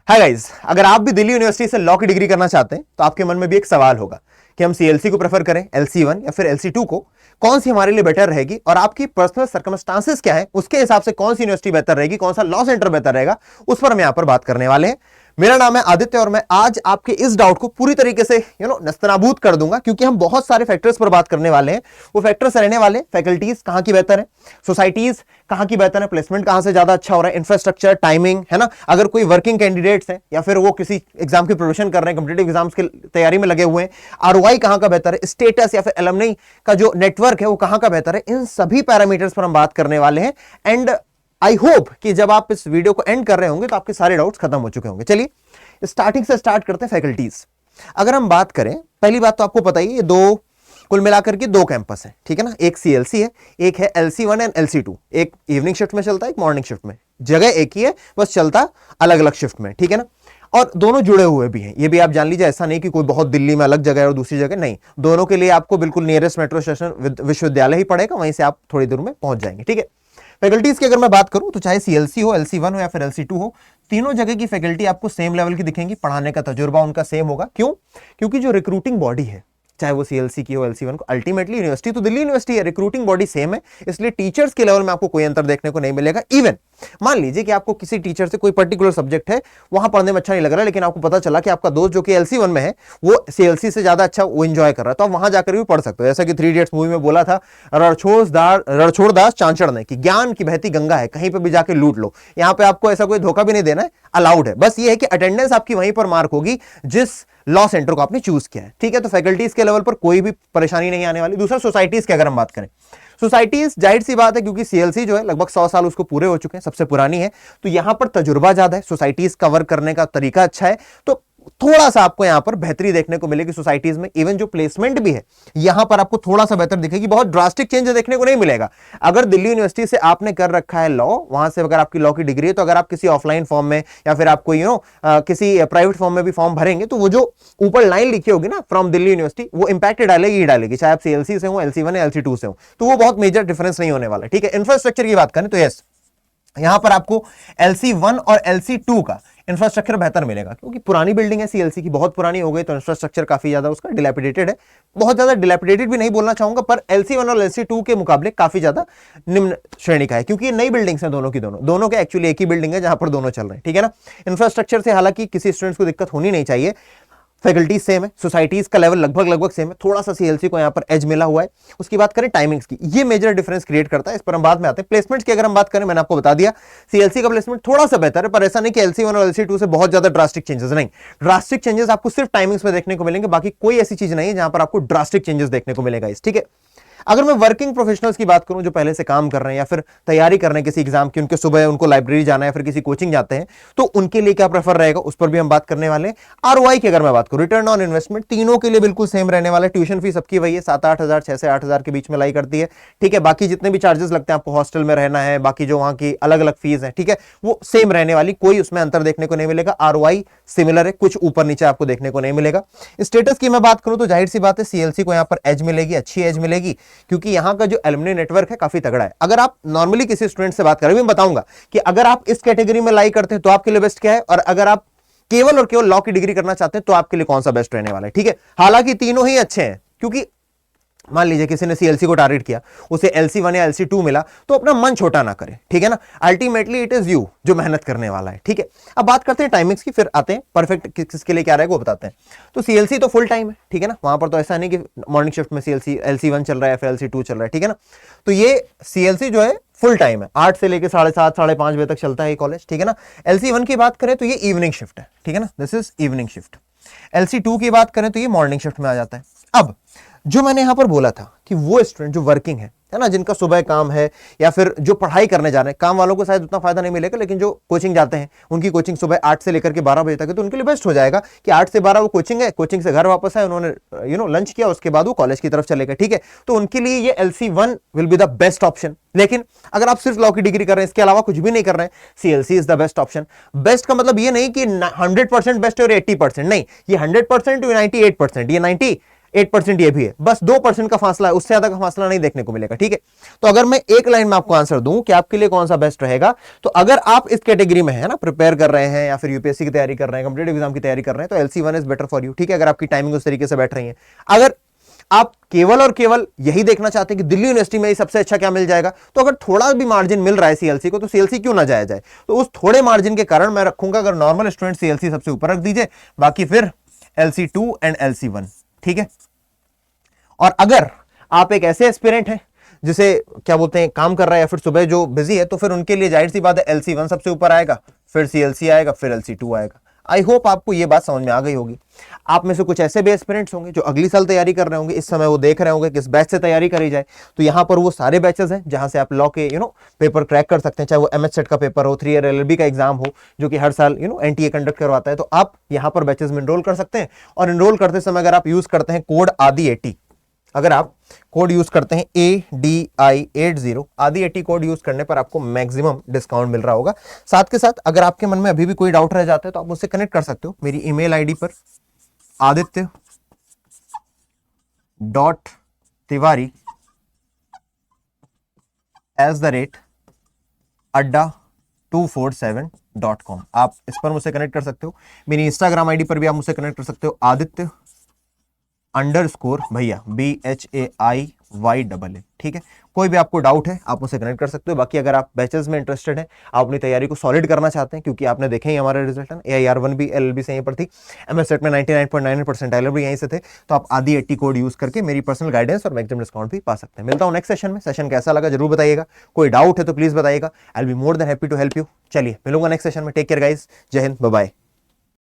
Hi guys, अगर आप भी दिल्ली यूनिवर्सिटी से लॉ की डिग्री करना चाहते हैं तो आपके मन में भी एक सवाल होगा कि हम सीएलसी को प्रेफर करें, LC1 या फिर LC2 को, कौन सी हमारे लिए बेटर रहेगी और आपकी पर्सनल सर्कमस्टांसेस क्या है उसके हिसाब से कौन सी यूनिवर्सिटी बेहतर रहेगी, कौन सा लॉ सेंटर बेहतर रहेगा, उस पर हम यहां पर बात करने वाले हैं। मेरा नाम है आदित्य और मैं आज आपके इस डाउट को पूरी तरीके से नस्तनाबूद कर दूंगा, क्योंकि हम बहुत सारे फैक्टर्स पर बात करने वाले हैं। वो फैक्टर्स रहने वाले फैकल्टीज कहां की बेहतर है, सोसाइटीज कहां की बेहतर है, प्लेसमेंट कहां से ज्यादा अच्छा हो रहा है, इंफ्रास्ट्रक्चर, टाइमिंग, है ना। अगर कोई वर्किंग कैंडिडेट्स हैं या फिर वो किसी एग्जाम की प्रिपरेशन कर रहे हैं, कॉम्पिटिटिव एग्जाम्स की तैयारी में लगे हुए हैं, ROI कहां का बेहतर है, स्टेटस या फिर एलुमनी का जो नेटवर्क है वो कहां का बेहतर है, इन सभी पैरामीटर्स पर हम बात करने वाले हैं। एंड आई होप कि जब आप इस वीडियो को एंड कर रहे होंगे तो आपके सारे डाउट्स खत्म हो चुके होंगे। चलिए स्टार्टिंग से स्टार्ट करते हैं। फैकल्टीज अगर हम बात करें, पहली बात तो आपको पता ही है, दो कुल मिलाकर के दो कैंपस है, ठीक है ना। एक CLC है, एक है LC1 एंड LC2। एक इवनिंग शिफ्ट में चलता है, एक मॉर्निंग शिफ्ट में। जगह एक ही है, बस चलता अलग अलग शिफ्ट में, ठीक है ना। और दोनों जुड़े हुए भी हैं, ये भी आप जान लीजिए। ऐसा नहीं कि कोई बहुत दिल्ली में अलग जगह है और दूसरी जगह नहीं, दोनों के लिए आपको बिल्कुल नियरेस्ट मेट्रो स्टेशन विश्वविद्यालय ही पड़ेगा, वहीं से आप थोड़ी दूर में पहुंच जाएंगे, ठीक है। फैकल्टीज की अगर मैं बात करूं तो चाहे CLC हो, LC1 हो या फिर LC2 हो, तीनों जगह की फैकल्टी आपको सेम लेवल की दिखेंगी, पढ़ाने का तजुर्बा उनका सेम होगा। क्यों? क्योंकि जो रिक्रूटिंग बॉडी है, चाहे वो CLC की हो, LC1 को, अल्टीमेटली यूनिवर्सिटी तो दिल्ली यूनिवर्सिटी है, रिक्रूटिंग बॉडी सेम है, इसलिए टीचर्स के लेवल में आपको कोई अंतर देखने को नहीं मिलेगा। इवन मान लीजिए कि आपको किसी टीचर से कोई पर्टिकुलर सब्जेक्ट है, वहां पढ़ने में अच्छा नहीं लग रहा, लेकिन आपको पता चला कि आपका दोस्त जो कि LC1 में है वो CLC से ज्यादा अच्छा वो एंजॉय कर रहा है, तो आप वहां जाकर भी पढ़ सकते हो। जैसा कि 3 इडियट्स मूवी में बोला था रणछोड़दास चांचड़ ने कि ज्ञान की बहती गंगा है, कहीं पर भी जाकर लूट लो। यहां पे आपको ऐसा कोई धोखा भी नहीं देना है, अलाउड है। बस ये है कि अटेंडेंस आपकी वहीं पर मार्क होगी जिस लॉ सेंटर को आपने चूज किया है, ठीक है। तो फैकल्टीज के लेवल पर कोई भी परेशानी नहीं आने वाली। दूसरा, सोसाइटीज की अगर हम बात करें, सोसाइटीज जाहिर सी बात है, क्योंकि CLC जो है लगभग 100 साल उसको पूरे हो चुके हैं, सबसे पुरानी है, तो यहां पर तजुर्बा ज्यादा है, सोसाइटीज कवर करने का तरीका अच्छा है, तो थोड़ा सा आपको यहां पर बेहतरी देखने को मिलेगी सोसाइटीज में। इवन जो प्लेसमेंट भी है यहां पर आपको थोड़ा सा बेहतर दिखेगी, बहुत ड्रास्टिक चेंज देखने को नहीं मिलेगा। अगर दिल्ली यूनिवर्सिटी से आपने कर रखा है लॉ, वहां से अगर आपकी लॉ की डिग्री है, तो अगर आप किसी ऑफलाइन फॉर्म में या फिर आपको किसी प्राइवेट फॉर्म में भी फॉर्म भरेंगे, तो वो जो ऊपर लाइन लिखी होगी ना, फ्रॉम दिल्ली यूनिवर्सिटी, वो इंपैक्ट डालेगी ही डालेगी, चाहे आप CLC से हो, LC1 या LC2 से हो, तो वो बहुत मेजर डिफरेंस नहीं होने वाला, ठीक है। इंफ्रास्ट्रक्चर की बात करें तो यस, यहां पर आपको LC1 और LC2 का इंफ्रास्ट्रक्चर बेहतर मिलेगा, क्योंकि पुरानी बिल्डिंग है CLC की, बहुत पुरानी हो गई, तो इंफ्रास्ट्रक्चर काफी ज्यादा उसका डिलैपिडेटेड है। बहुत ज्यादा डिलैपिडेटेड भी नहीं बोलना चाहूंगा, पर LC1 और LC2 के मुकाबले काफी ज्यादा निम्न श्रेणी का है, क्योंकि ये नई बिल्डिंग्स हैं दोनों की, दोनों के एक्चुअली एक ही बिल्डिंग है जहां पर दोनों चल रहे हैं, ठीक है ना। इंफ्रास्ट्रक्चर से हालांकि किसी स्टूडेंट्स को दिक्कत होनी नहीं चाहिए। फैकल्टीज सेम है, सोसाइटीज का लेवल लगभग सेम है, थोड़ा सा CLC को यहां पर एज मिला हुआ है। उसकी बात करें टाइमिंग्स की, ये मेजर डिफरेंस क्रिएट करता है, इस पर हम बाद में आते हैं। प्लेसमेंट्स की अगर हम बात करें, मैंने आपको बता दिया CLC का प्लेसमेंट थोड़ा सा बेहतर है, पर ऐसा नहीं कि LC1 और LC2 से बहुत ज्यादा ड्रास्टिक चेंजेस नहीं। ड्रास्टिक चेंजेस आपको सिर्फ टाइमिंग्स में देखने को मिलेंगे, बाकी कोई ऐसी चीज नहीं है जहां पर आपको ड्रास्टिक चेंजेस देखने को मिलेगा इस, ठीक है। अगर मैं वर्किंग प्रोफेशनल्स की बात करूं, जो पहले से काम कर रहे हैं या फिर तैयारी कर रहे हैं किसी एग्जाम की, उनके सुबह उनको लाइब्रेरी जाना है, फिर किसी कोचिंग जाते हैं, तो उनके लिए क्या प्रेफर रहेगा, उस पर भी हम बात करने वाले हैं। ROI की अगर मैं बात करूं, रिटर्न ऑन इन्वेस्टमेंट, तीनों के लिए बिल्कुल सेम रहने वाला है। ट्यूशन फीस सबकी वही है, 7-8 हजार, 6 से 8 हजार के बीच में लाई करती है, ठीक है। बाकी जितने भी चार्जेस लगते हैं, आपको हॉस्टल में रहना है, बाकी जो वहां की अलग अलग फीस है, ठीक है, वो सेम रहने वाली, कोई उसमें अंतर देखने को नहीं मिलेगा। ROI सिमिलर है, कुछ ऊपर नीचे आपको देखने को नहीं मिलेगा। स्टेटस की मैं बात करूं तो जाहिर सी बात है CLC को यहां पर एज मिलेगी, अच्छी एज मिलेगी, क्योंकि यहां का जो एलुमनी नेटवर्क है काफी तगड़ा है। अगर आप नॉर्मली किसी स्टूडेंट से बात करें, मैं बताऊंगा कि अगर आप इस कैटेगरी में लाई करते हैं तो आपके लिए बेस्ट क्या है, और अगर आप केवल और केवल लॉ की डिग्री करना चाहते हैं तो आपके लिए कौन सा बेस्ट रहने वाला है, ठीक है। हालांकि तीनों ही अच्छे हैं, क्योंकि मान लीजिए किसी ने CLC को टारगेट किया, उसे LC1 या LC2 मिला, तो अपना मन छोटा ना करे, ठीक है ना। अल्टीमेटली इट इज यू जो मेहनत करने वाला है, ठीक है। अब बात करते हैं टाइमिंग्स की, फिर आते हैं परफेक्ट किसके लिए क्या रहेगा वो बताते हैं। तो CLC तो फुल टाइम है, ठीक है ना, वहां पर तो ऐसा नहीं कि मॉर्निंग शिफ्ट में LC1 चल रहा है, फिर LC2 चल रहा है, ठीक है ना। तो ये CLC जो है फुल टाइम है, 8 से लेकर 7:30 5:30 बजे तक चलता है ये कॉलेज, ठीक है ना। LC1 की बात करें तो ये इवनिंग शिफ्ट है, ठीक है ना, this is evening shift. LC2 की बात करें तो ये मॉर्निंग शिफ्ट में आ जाता है। अब जो मैंने यहां पर बोला था कि वो स्टूडेंट जो वर्किंग है ना, जिनका सुबह काम है या फिर जो पढ़ाई करने जा रहे हैं, काम वालों को शायद उतना फायदा नहीं मिलेगा, लेकिन जो कोचिंग जाते हैं उनकी कोचिंग सुबह 8 से लेकर के 12 बजे तक है, तो उनके लिए बेस्ट हो जाएगा कि 8 से 12 वो कोचिंग है, कोचिंग से घर वापस आए, उन्होंने लंच किया, उसके बाद वो कॉलेज की तरफ चले गए, ठीक है। तो उनके लिए ये LC1 will be the best option. लेकिन अगर आप सिर्फ लॉ की डिग्री कर रहे हैं, इसके अलावा कुछ भी नहीं कर रहे हैं, CLC is the best option. Best का मतलब ये नहीं कि 100% बेस्ट है और 80% नहीं, ये 100% to 98%, ये 90 8% ये भी है, बस 2% का फासला है, उससे ज्यादा का फासला नहीं देखने को मिलेगा। ठीक है, तो अगर मैं एक लाइन में आपको आंसर दूं कि आपके लिए कौन सा बेस्ट रहेगा, तो अगर आप इस कैटेगरी में है ना, प्रिपेयर कर रहे हैं या फिर यूपीएससी की तैयारी कर रहे हैं, कॉम्पिटिटिव एग्जाम की तैयारी कर रहे हैं, तो LC1 is better for you. ठीक है, अगर आपकी टाइमिंग उस तरीके से बैठ रही है। अगर आप केवल और केवल यही देखना चाहते हैं कि दिल्ली यूनिवर्सिटी में सबसे अच्छा क्या मिल जाएगा, तो अगर थोड़ा भी मार्जिन मिल रहा है सीएलसी को, तो सीएलसी क्यों ना जाया जाए। तो उस थोड़े मार्जिन के कारण मैं रखूंगा, अगर नॉर्मल स्टूडेंट सीएलसी सबसे ऊपर रख दीजिए, बाकी फिर LC2 एंड LC1। ठीक है, और अगर आप एक ऐसे एस्पिरेंट हैं जिसे क्या बोलते हैं, काम कर रहा है या फिर सुबह जो बिजी है, तो फिर उनके लिए जाहिर सी बात है LC1 सबसे ऊपर आएगा, फिर CLC आएगा, फिर LC2 आएगा। आई होप आपको ये बात समझ में आ गई होगी। आप में से कुछ ऐसे भी एस्पिरेंट्स होंगे जो अगली साल तैयारी कर रहे होंगे, इस समय वो देख रहे होंगे किस बैच से तैयारी करी जाए, तो यहाँ पर वो सारे बैचेस हैं जहां से आप लॉ के पेपर क्रैक कर सकते हैं, चाहे वो MS सेट का पेपर हो, 3 ईयर LLB का एग्जाम हो, जो कि हर साल NTA कंडक्ट करवाता है, तो आप यहाँ पर बैचेस में एनरोल कर सकते हैं। और एनरोल करते समय अगर आप यूज करते हैं कोड ADI80, अगर आप कोड यूज करते हैं ADI80, ADI80 कोड यूज करने पर आपको मैक्सिमम डिस्काउंट मिल रहा होगा। साथ के साथ अगर आपके मन में अभी भी कोई डाउट रह जाता है, तो आप मुझसे कनेक्ट कर सकते हो मेरी ईमेल आईडी पर, aditya.tiwari@adda247.com। आप इस पर मुझसे कनेक्ट कर सकते हो। मेरी इंस्टाग्राम आईडी पर भी आप मुझसे कनेक्ट कर सकते हो, आदित्य_भैया, BHAIYAA। ठीक है, कोई भी आपको डाउट है आप मुझसे कनेक्ट कर सकते हो। बाकी अगर आप बैचेस में इंटरेस्टेड हैं, आप अपनी तैयारी को सॉलिड करना चाहते हैं, क्योंकि आपने देखे ही हमारे रिजल्ट है, AIR1 भी LLB से यहीं पर थी, MS सेट में 99.99% भी यहीं से थे, तो आप ADI80 कोड यूज करके मेरी पर्सनल गाइडेंस और मैक्सिमम डिस्काउंट भी पा सकते हैं। मिलता हूं नेक्स्ट सेशन में। सेशन कैसा लगा जरूर बताइएगा, कोई डाउट है तो प्लीज बताइएगा, I will be more than happy to help you. चलिए मिलूंगा नेक्स्ट सेशन में। टेक केयर गाइस, जय हिंद, बाय बाय।